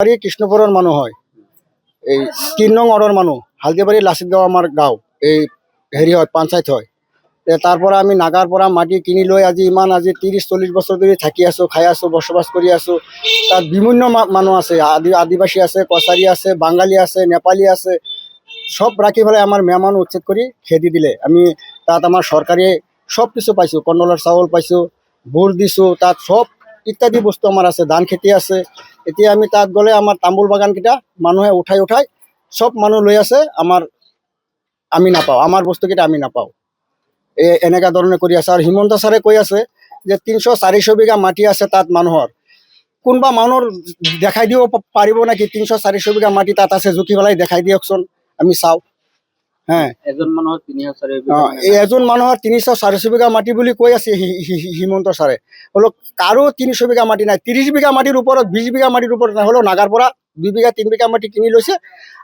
বাড়ি কৃষ্ণপুৰেৰ মানুহ হয়, এই ৩ নং ওয়াৰ্ডেৰ মানুহ। হালদিবাড়ি লাচিতগাঁও আমাৰ গাঁও, এই হেৰি হয় পঞ্চায়ত হয়। তাৰপৰা আমি নাগাৰ পৰা মাটি কিনি লৈ আজি ৩০-৪০ বছৰ ধৰি থাকি আছোঁ, খাই আছোঁ, বসবাস কৰি আছোঁ। তাত বিভিন্ন মানুহ আছে, আদিবাসী আছে, কছাৰী আছে, বাঙালী আছে, নেপালী আছে। সব ৰাখি পেলাই আমাৰ মেহমান উচ্ছেদ কৰি খেদি দিলে। আমি তাত আমাৰ চৰকাৰী সব কিছু পাইছোঁ, কণ্ডলৰ চাউল পাইছোঁ, বুট দিছোঁ, তাত সব ইত্যাদি বস্তু আমাৰ আছে, ধান খেতি আছে। এতিয়া আমি তাত গ'লে আমাৰ তামোল বাগানকেইটা মানুহে উঠাই সব মানুহ লৈ আছে, আমি নাপাওঁ, আমাৰ বস্তুকেইটা আমি নাপাওঁ। এনেকুৱা ধৰণে কৰি আছে। আৰু হিমন্ত ছাৰে কৈ আছে যে ৩০০-৪০০ বিঘা মাটি আছে তাত মানুহৰ। কোনোবা মানুহৰ দেখাই দিব পাৰিব নেকি ৩০০-৪০০ বিঘা মাটি তাত আছে, জুখি পেলাই দেখাই দিয়কচোন, আমি চাওঁ। এজন মানুহৰ ৩০০-৪০০ বিঘা মাটি বুলি কৈ আছে হিমন্ত ছাৰে। হ'লেও কাৰো ৩০০ বিঘা মাটি নাই। ৩০ বিঘা মাটিৰ ওপৰত, 20 বিঘা মাটিৰ ওপৰত নাই, হ'লেও নাগাৰ পৰা 2 বিঘা 3 বিঘা মাটি কিনি লৈছে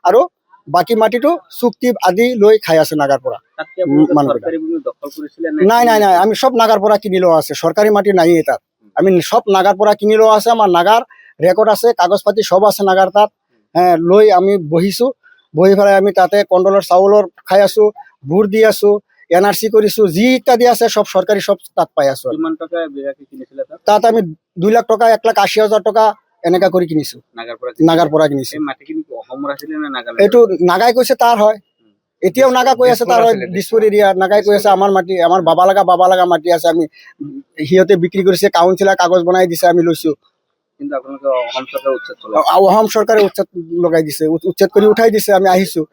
আৰু বাকী মাটিটো চুক্তি আদি লৈ খাই আছে নাগাৰ পৰা। নাই, আমি সব নাগাৰ পৰা কিনি লোৱা আছে, চৰকাৰী মাটি নাইয়ে তাত। আমি সব নাগাৰ পৰা কিনি লোৱা আছে, আমাৰ নাগাৰ ৰেকৰ্ড আছে, কাগজ পাতি সব আছে নাগাৰ তাত। লৈ আমি বহিছোঁ, বহি পেলাই আমি তাতে কণ্ডলৰ চাউলৰ খাই আছোঁ, বুট দি আছোঁ, NRC কৰিছোঁ, যি ইত্যাদি আছে সব চৰকাৰী, সব তাত পাই আছোঁ। তাত আমি 2 লাখ টকা, 1,80,000 টকা এনেকা কৰি কিনিছোঁ, নাগাৰ পৰা কিনিছোঁ। এইটো নাগাই কৈছে তাৰ হয়, এতিয়াও নাগা কৈ আছে তাৰ হয়। দিছপুৰ এৰিয়া নাগাই কৈ আছে আমাৰ মাটি, আমাৰ বাবা লগা মাটি আছে, আমি সিহঁতে বিক্ৰী কৰিছে, কাউন্সিলাৰ কাগজ বনাই দিছে, আমি লৈছোঁ। অসম চৰকাৰে উচ্ছেদ লগাই দিছে, উচ্ছেদ কৰি উঠাই দিছে, আমি আহিছোঁ।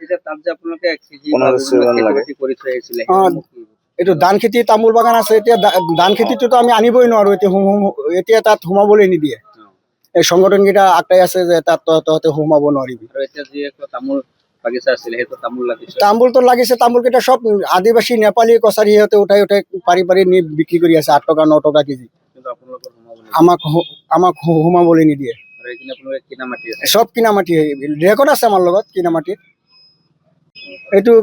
এইটো ধান খেতি, তামোল বাগান আছে। এতিয়া ধান খেতিটোতো আমি আনিবই নোৱাৰোঁ, এতিয়া তাত সোমাবলৈ নিদিয়ে। এই সংগঠনকেইটা আটাই আছে যে তাত তহঁতে সোমাব নোৱাৰিবি। তামোলটো লাগিছে, তামোলকেইটা সব আদিবাসী, নেপালী, কছাৰী সিহঁতে উঠাই পাৰি নি বিক্ৰী কৰি আছে 8 টকা 9 টকা কেজি। আমাক সোমাবলৈ নিদিয়ে। সব কিনা মাটি, ৰেকৰ্ড আছে আমাৰ লগত কিনা মাটিৰ। এইটো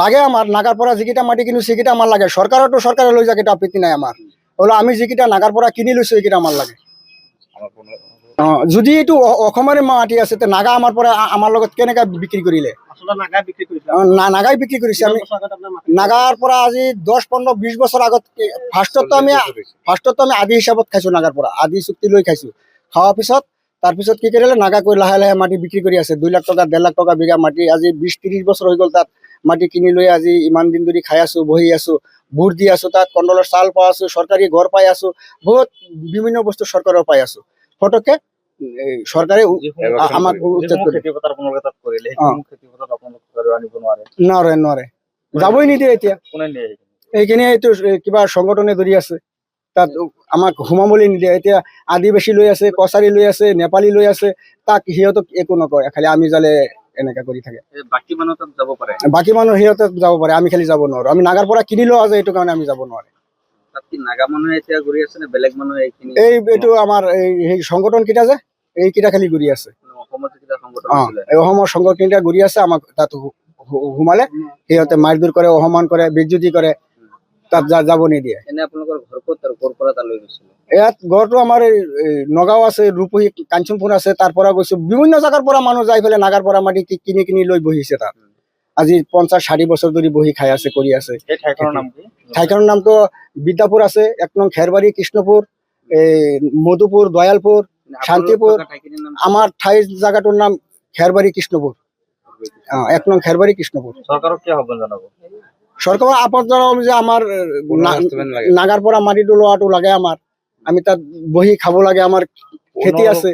লাগে আমাৰ নাগাৰ পৰা যিকেইটা মাটি কিনো সেইকেইটা আমাৰ লাগে। চৰকাৰে লৈ যাক, এটা আপত্তি নাই আমাৰ। হ'লেও আমি যিকেইটা নাগাৰ পৰা কিনি লৈছোঁ সেইকেইটা আমাৰ লাগে। যদি এইটো অসমৰে মাটি আছে, তে নাগা আমাৰ লগত কেনেকৈ বিক্ৰী কৰিলে? নাগাই বিক্ৰী কৰিছে। আমি নাগাৰ পৰা আজি 10-15-20 বছৰ আগত ফাৰ্ষ্টতো আমি আদি হিচাপত খাইছোঁ, নাগাৰ পৰা আদি চুক্তি লৈ খাইছোঁ। খোৱাৰ পিছত তাৰপিছত কি কৰিলে, নাগাকৈ লাহে লাহে মাটি বিক্ৰী কৰি আছে। 2 লাখ টকা 1.5 লাখ টকা বিঘা মাটি। আজি 20-30 বছৰ হৈ গ'ল তাত মাটি কিনি লৈ আজি ইমান দিন ধৰি খাই আছোঁ, বহি আছোঁ, বুট দি আছোঁ, তাত কণ্ডলৰ চাউল পাই আছোঁ, চৰকাৰী ঘৰ পাই আছোঁ, বহুত বিভিন্ন বস্তু চৰকাৰৰ পাই আছোঁ। ফটককে চৰকাৰে আমাক নোৱাৰে, যাবই নিদিয়ে। এতিয়া এইখিনি এইটো কিবা সংগঠনে ধৰি আছে, তাত আমাক সোমাবলৈ নিদিয়ে। এতিয়া আদিবাসী লৈ আছে, কছাৰী লৈ আছে, নেপালী লৈ আছে, তাক সিহঁতক একো নকয়, খালি আমি যালে এনেকা কৰি থাকে। বাকী মানুহ সিহঁতে যাব পাৰে, আমি খালি যাব নোৱাৰোঁ। আমি নাগাৰ পৰা কিনি লোৱা আছে, এইটো কাৰণে আমি যাব নোৱাৰোঁ। এইটো আমাৰ এই সংগঠন কেইটা যে এইকেইটা খালি ঘূৰি আছে। এই অসমৰ সংগঠনকেইটা ঘূৰি আছে, আমাক তাত সোমালে সিহঁতে মাৰধৰ কৰে, অসন্মান কৰে, বেজ্জতি কৰে, তাত যাব নিদিয়ে। ইয়াত ঘৰটো আমাৰ এই নগাঁও আছে, ৰূপহী, কাঞ্চনপুৰ আছে, তাৰ পৰা গৈছোঁ। বিভিন্ন জেগাৰ পৰা মানুহ যাই পেলাই নাগাৰ পৰা মাটি কিনি লৈ বহিছে তাত। আজি 50-60 বছৰ ধৰি বহি খাই আছে, কৰি আছে। ঠাইখনৰ নামটো বিদ্যাপুৰ আছে, 1 নং খেৰবাৰী, কৃষ্ণপুৰ, মধুপুৰ, দয়ালপুৰ, শান্তিপুৰ। আমাৰ ঠাই জাগাটোৰ নাম খেৰবাৰী, কৃষ্ণপুৰ। 1 নং খেৰবাৰী, কৃষ্ণপুৰ। চৰকাৰক আহ্বান জনাব যে আমাৰ নাগাৰ পৰা মাটিটো লোৱাটো লাগে, আমি তাত বহি খাব লাগে, আমাৰ খেতি আছে।